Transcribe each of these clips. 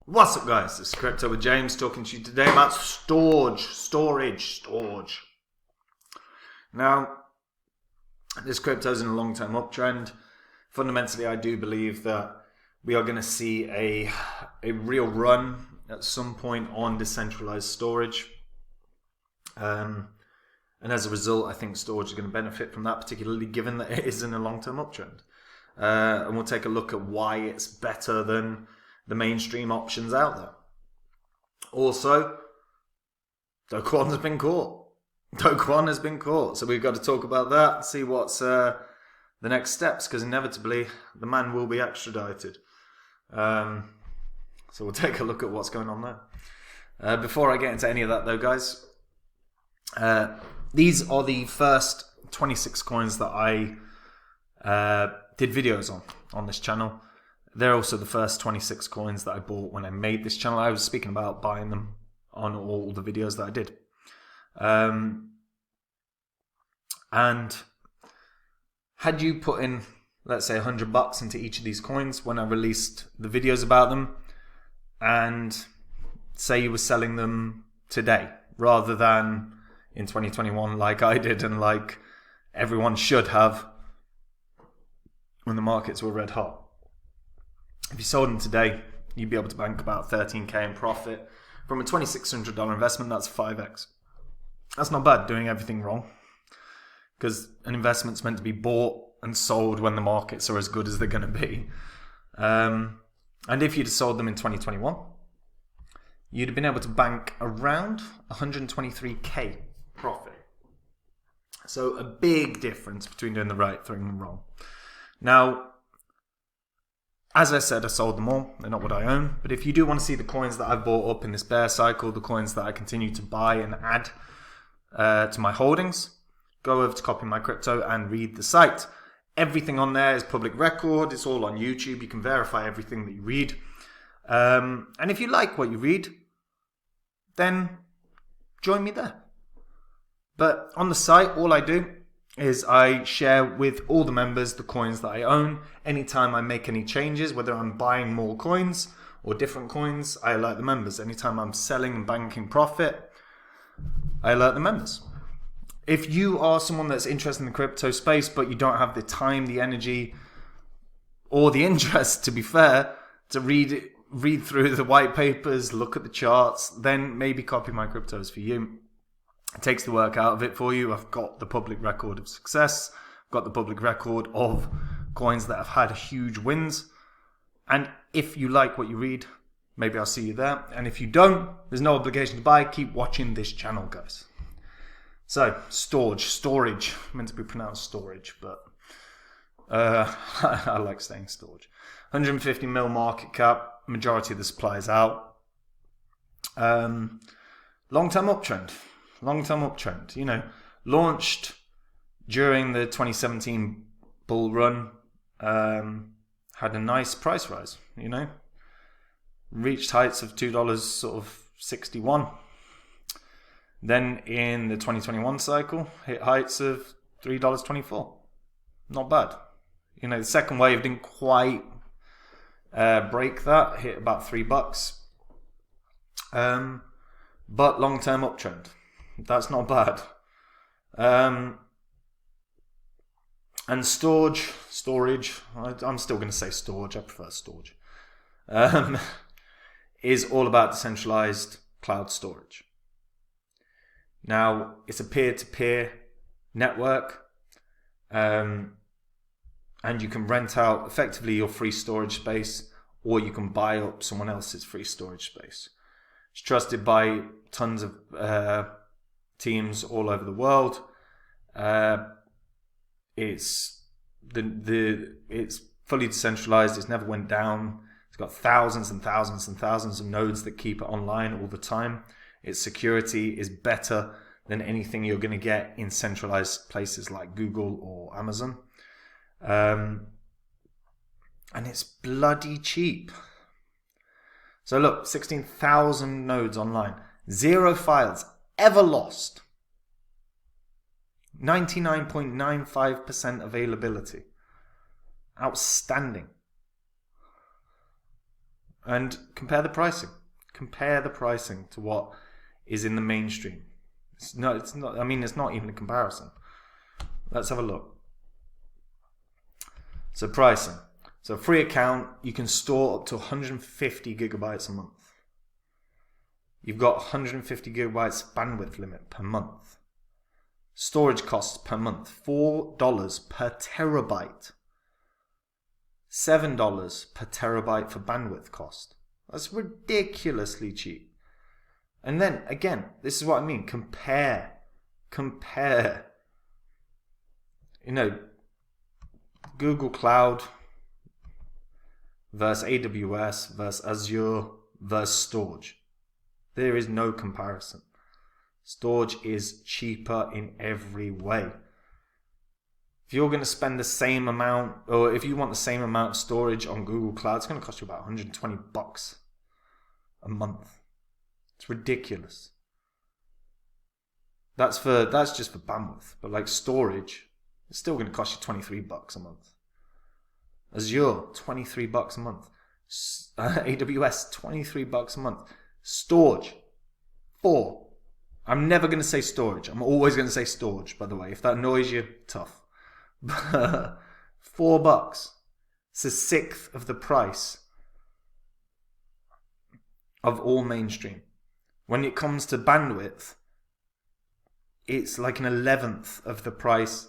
What's up, guys? This is Crypto with James talking to you today about storage. Now, this crypto is in a long-term uptrend. Fundamentally, I do believe that we are going to see a real run at some point on decentralized storage. And as a result, I think storage is going to benefit from that, particularly given that it is in a long-term uptrend. And we'll take a look at why it's better than the mainstream options out there. Also, Do Kwon has been caught. Do Kwon has been caught. So we've got to talk about that, see what's the next steps, because inevitably the man will be extradited. So we'll take a look at what's going on there. Before I get into any of that though, guys, these are the first 26 coins that I did videos on this channel. They're also the first 26 coins that I bought when I made this channel. I was speaking about buying them on all the videos that I did. And had you put in, let's say, $100 into each of these coins when I released the videos about them, and say you were selling them today rather than in 2021 like I did and like everyone should have when the markets were red hot. If you sold them today, you'd be able to bank about $13K in profit. From a $2,600 investment, that's 5x. That's not bad, doing everything wrong. Because an investment's meant to be bought and sold when the markets are as good as they're going to be. And if you'd have sold them in 2021, you'd have been able to bank around 123K profit. So a big difference between doing the right thing and wrong. Now, as I said, I sold them all. They're not what I own. But if you do want to see the coins that I've bought up in this bear cycle, the coins that I continue to buy and add to my holdings, go over to Copy My Crypto and read the site. Everything on there is public record. It's all on YouTube. You can verify everything that you read. And if you like what you read, then join me there. But on the site, all I do is I share with all the members the coins that I own. Anytime I make any changes, whether I'm buying more coins or different coins, I alert the members. Anytime I'm selling and banking profit, I alert the members. If you are someone that's interested in the crypto space, but you don't have the time, the energy, or the interest, to be fair, to read through the white papers, look at the charts, then maybe Copy My Crypto is for you. It takes the work out of it for you. I've got the public record of success. I've got the public record of coins that have had huge wins. And if you like what you read, maybe I'll see you there. And if you don't, there's no obligation to buy. Keep watching this channel, guys. So, storage, meant to be pronounced storage, but I like saying storage. 150 mil market cap, majority of the supply is out. Long-term uptrend. You know, launched during the 2017 bull run, had a nice price rise, you know, reached heights of $2.61. Then in the 2021 cycle, hit heights of $3.24. Not bad. You know, the second wave didn't quite break that, hit about $3. But long-term uptrend. That's not bad. And storage, I'm still going to say storage, I prefer storage, is all about decentralized cloud storage. Now, it's a peer-to-peer network, and you can rent out effectively your free storage space, or you can buy up someone else's free storage space. It's trusted by tons of teams all over the world. It's fully decentralized. It's never went down. It's got thousands and thousands and thousands of nodes that keep it online all the time. Its security is better than anything you're going to get in centralized places like Google or Amazon. And it's bloody cheap. So look, 16,000 nodes online. 0 files ever lost. 99.95% availability. Outstanding. And compare the pricing. Compare the pricing to what is in the mainstream. It's not, I mean, it's not even a comparison. Let's have a look. So pricing. So free account, you can store up to 150 gigabytes a month. You've got 150 gigabytes bandwidth limit per month. Storage costs per month, $4 per terabyte. $7 per terabyte for bandwidth cost. That's ridiculously cheap. And then, again, this is what I mean. Compare. You know, Google Cloud versus AWS versus Azure versus Storj. There is no comparison. Storj is cheaper in every way. If you're going to spend the same amount, or if you want the same amount of storage on Google Cloud, it's going to cost you about $120 a month. It's ridiculous. That's just for bandwidth, but like storage, it's still going to cost you $23 a month. Azure, $23 a month. AWS, $23 a month. Storj, $4. I'm never going to say storage. I'm always going to say Storj, by the way. If that annoys you, tough. $4. It's a sixth of the price of all mainstream. When it comes to bandwidth, it's like an 11th of the price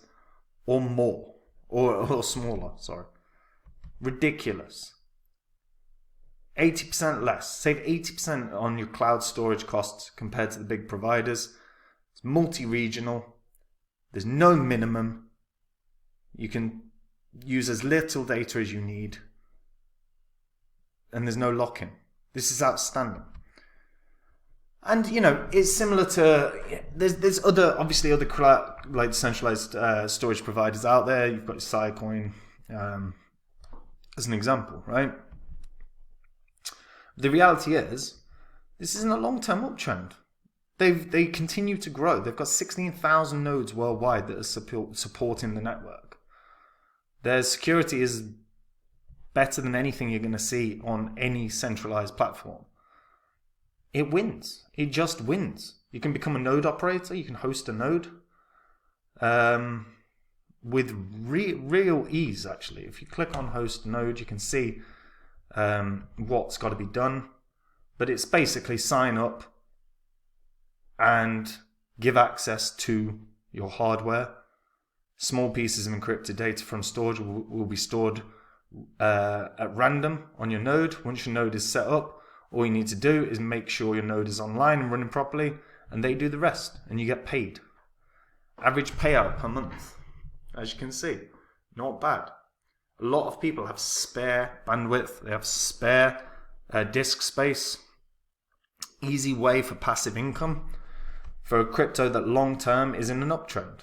or more, or smaller, sorry. Ridiculous. 80% less. Save 80% on your cloud storage costs compared to the big providers. It's multi-regional. There's no minimum. You can use as little data as you need. And there's no lock-in. This is outstanding. And, you know, it's similar to... There's other like centralized storage providers out there. You've got Sidecoin as an example, right? The reality is, this isn't a long-term uptrend. They continue to grow. They've got 16,000 nodes worldwide that are supporting the network. Their security is better than anything you're going to see on any centralized platform. It wins. It just wins. You can become a node operator. You can host a node with real ease, actually. If you click on host node, you can see what's got to be done. But it's basically sign up and give access to your hardware. Small pieces of encrypted data from storage will be stored at random on your node. Once your node is set up, all you need to do is make sure your node is online and running properly, and they do the rest, and you get paid. Average payout per month, as you can see, not bad. A lot of people have spare bandwidth, they have spare disk space. Easy way for passive income for a crypto that long term is in an uptrend.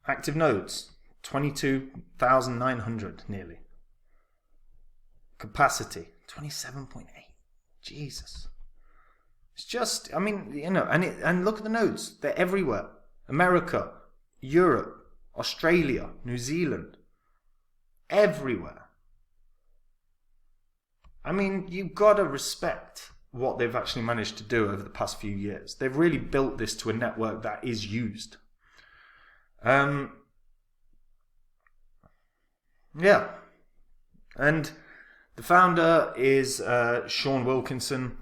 Active nodes, 22,900 nearly. Capacity, 27.8. Jesus. It's just, I mean, you know, and look at the nodes. They're everywhere. America, Europe, Australia, New Zealand. Everywhere. I mean, you've got to respect what they've actually managed to do over the past few years. They've really built this to a network that is used. Yeah. And the founder is Sean Wilkinson,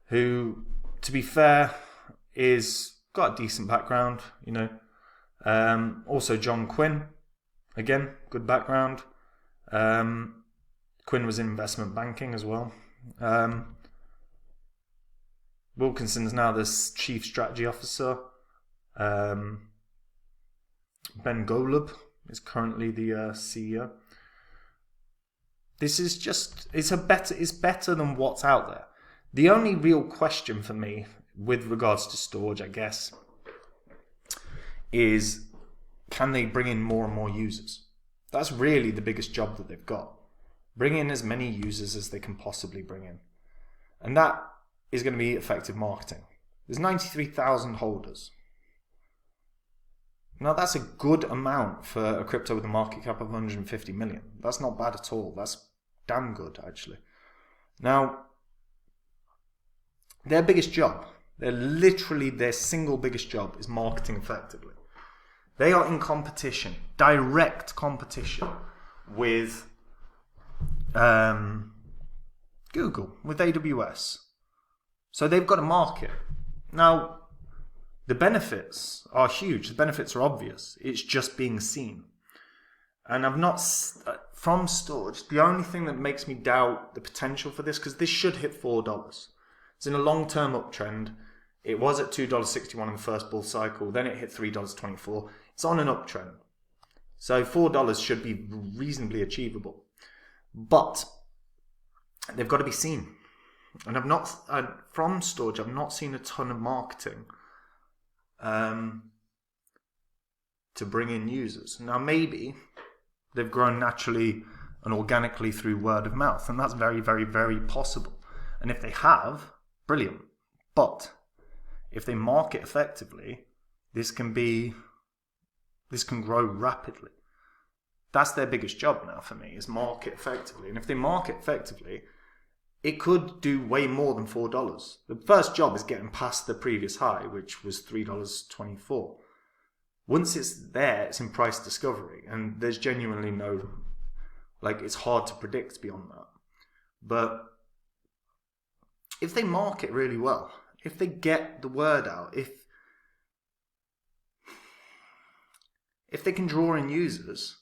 who, to be fair, is got a decent background, you know. Also John Quinn, again, good background. Quinn was in investment banking as well. Wilkinson is now the chief strategy officer. Ben Golub is currently the CEO. This is just, it's better than what's out there. The only real question for me with regards to Storj, I guess, is can they bring in more and more users? That's really the biggest job that they've got. Bring in as many users as they can possibly bring in. And that is going to be effective marketing. There's 93,000 holders. Now that's a good amount for a crypto with a market cap of 150 million. That's not bad at all. That's damn good, actually. Now, their biggest job, their single biggest job is marketing effectively. They are in competition, direct competition with Google, with AWS. So they've got a market. Now, the benefits are huge. The benefits are obvious. It's just being seen. And I've not, from Storj, the only thing that makes me doubt the potential for this, because this should hit $4. It's in a long-term uptrend. It was at $2.61 in the first bull cycle. Then it hit $3.24. It's on an uptrend. So $4 should be reasonably achievable. But they've got to be seen. And from Storj, I've not seen a ton of marketing to bring in users. Now, maybe they've grown naturally and organically through word of mouth, and that's very, very, very possible. And if they have, brilliant. But if they market effectively, this can grow rapidly. That's their biggest job now for me, is market effectively. And if they market effectively, it could do way more than $4. The first job is getting past the previous high, which was $3.24. Once it's there, it's in price discovery, and there's genuinely no, it's hard to predict beyond that. But if they market really well, if they get the word out, if they can draw in users,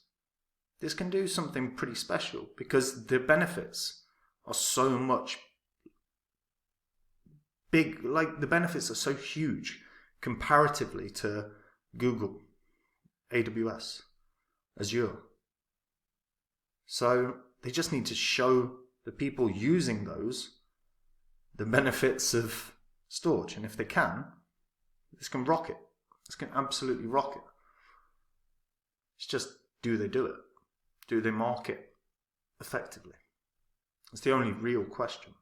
this can do something pretty special, because the benefits are so much big, the benefits are so huge comparatively to Google, AWS, Azure. So they just need to show the people using those the benefits of Storj. And if they can, this can rock it. This can absolutely rock it. It's just, do they do it? Do they market effectively? It's the only real question.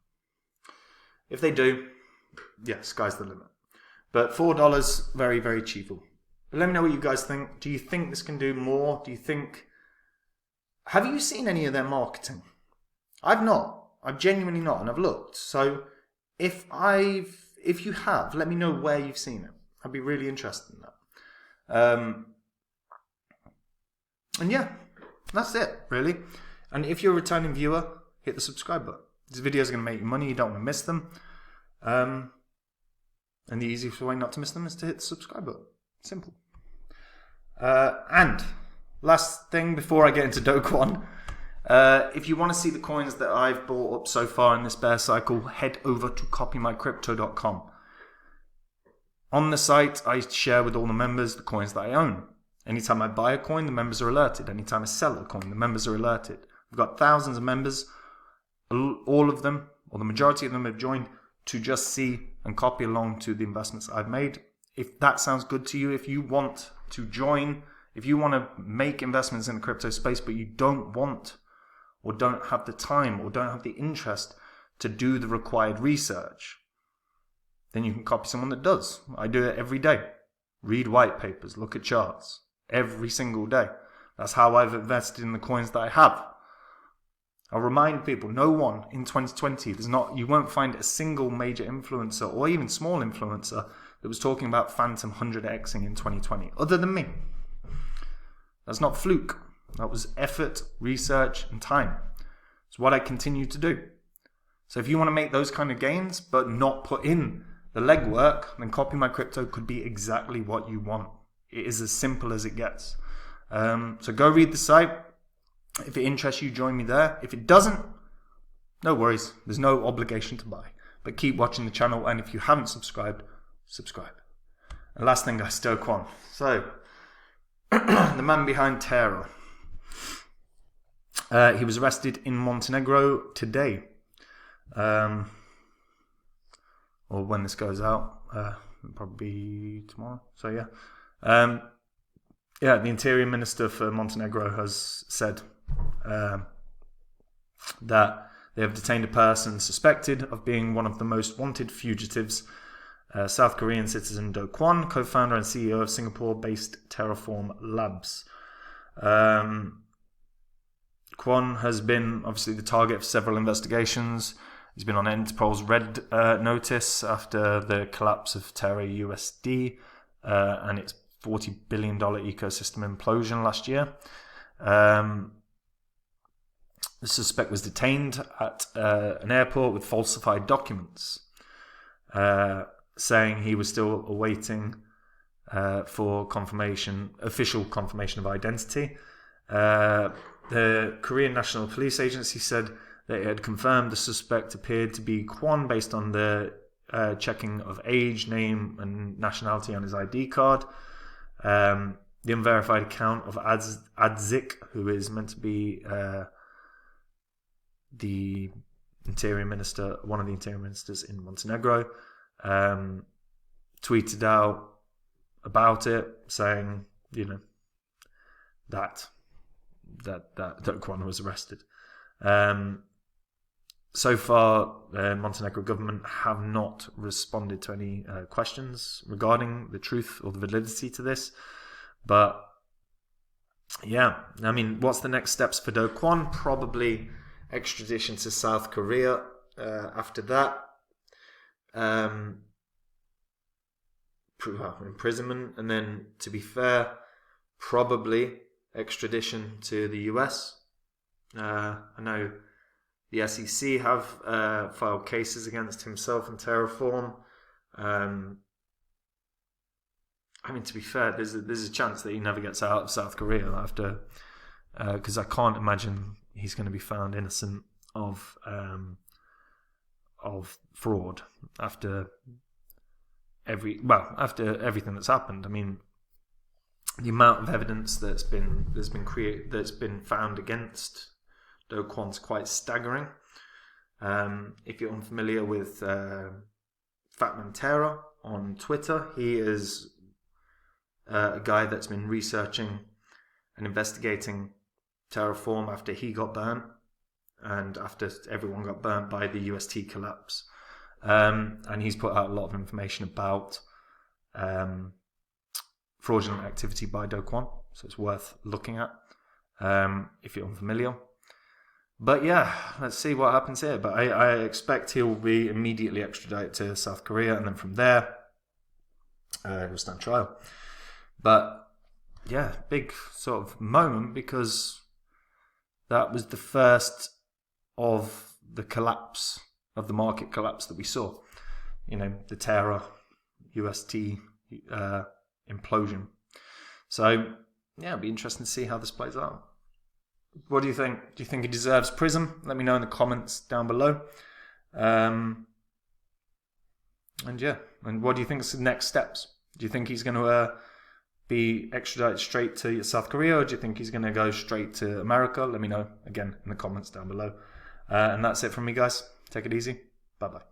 If they do, yeah, sky's the limit. But $4, very, very achievable. But let me know what you guys think. Do you think this can do more? Have you seen any of their marketing? I've not. I've genuinely not, and I've looked. So if you have, let me know where you've seen it. I'd be really interested in that. And yeah, that's it, really. And if you're a returning viewer, hit the subscribe button. These videos are going to make you money. You don't want to miss them. And the easiest way not to miss them is to hit the subscribe button. Simple. And last thing before I get into Do Kwon, if you want to see the coins that I've bought up so far in this bear cycle, head over to copymycrypto.com. On the site, I share with all the members the coins that I own. Anytime I buy a coin, the members are alerted. Anytime I sell a coin, the members are alerted. We've got thousands of members. All of them, or the majority of them, have joined to just see and copy along to the investments I've made. If that sounds good to you, if you want to join, if you want to make investments in the crypto space, but you don't want or don't have the time or don't have the interest to do the required research, then you can copy someone that does. I do it every day. Read white papers, look at charts every single day. That's how I've invested in the coins that I have. I'll remind people, no one in 2020, you won't find a single major influencer or even small influencer that was talking about Phantom 100xing in 2020, other than me. That's not fluke. That was effort, research, and time. It's what I continue to do. So if you want to make those kind of gains, but not put in the legwork, then Copy My Crypto could be exactly what you want. It is as simple as it gets. So go read the site. If it interests you, join me there. If it doesn't, no worries. There's no obligation to buy. But keep watching the channel, and if you haven't subscribed, subscribe. And last thing, guys, Do Kwon. So, the man behind Terror. He was arrested in Montenegro today. Or when this goes out, probably tomorrow. So yeah. The Interior Minister for Montenegro has said that they have detained a person suspected of being one of the most wanted fugitives, South Korean citizen Do Kwon, co-founder and CEO of Singapore-based Terraform Labs. Kwon has been obviously the target of several investigations He's been on Interpol's red notice after the collapse of Terra USD and its $40 billion ecosystem implosion last year. The suspect was detained at an airport with falsified documents, saying he was still awaiting for official confirmation of identity. The Korean National Police Agency said that it had confirmed the suspect appeared to be Kwon based on the checking of age, name, and nationality on his ID card. The unverified account of Adzik, who is meant to be the interior minister, one of the interior ministers in Montenegro, tweeted out about it, saying, that Kwon was arrested. So far, the Montenegro government have not responded to any questions regarding the truth or the validity to this. But yeah, I mean, what's the next steps for Do Kwon? Probably extradition to South Korea. After that, imprisonment, and then, to be fair, probably extradition to the US. I know the SEC have filed cases against himself and Terraform. I mean, to be fair, there's a chance that he never gets out of South Korea after, because I can't imagine he's going to be found innocent of fraud after everything that's happened. I mean, the amount of evidence that's been found against Do Kwon's quite staggering. If you're unfamiliar with Fatman Terra on Twitter, he is a guy that's been researching and investigating Terraform after he got burnt and after everyone got burnt by the UST collapse. And he's put out a lot of information about fraudulent activity by Do Kwon, so it's worth looking at if you're unfamiliar. But yeah, let's see what happens here. But I expect he'll be immediately extradited to South Korea, and then from there, he'll stand trial. But yeah, big sort of moment, because that was the first of the collapse, of the market collapse that we saw. The Terra UST implosion. So yeah, it'll be interesting to see how this plays out. What do you think? Do you think he deserves prison? Let me know in the comments down below. And what do you think is the next steps? Do you think he's going to be extradited straight to South Korea, or do you think he's going to go straight to America? Let me know again in the comments down below. And that's it from me, guys. Take it easy. Bye bye.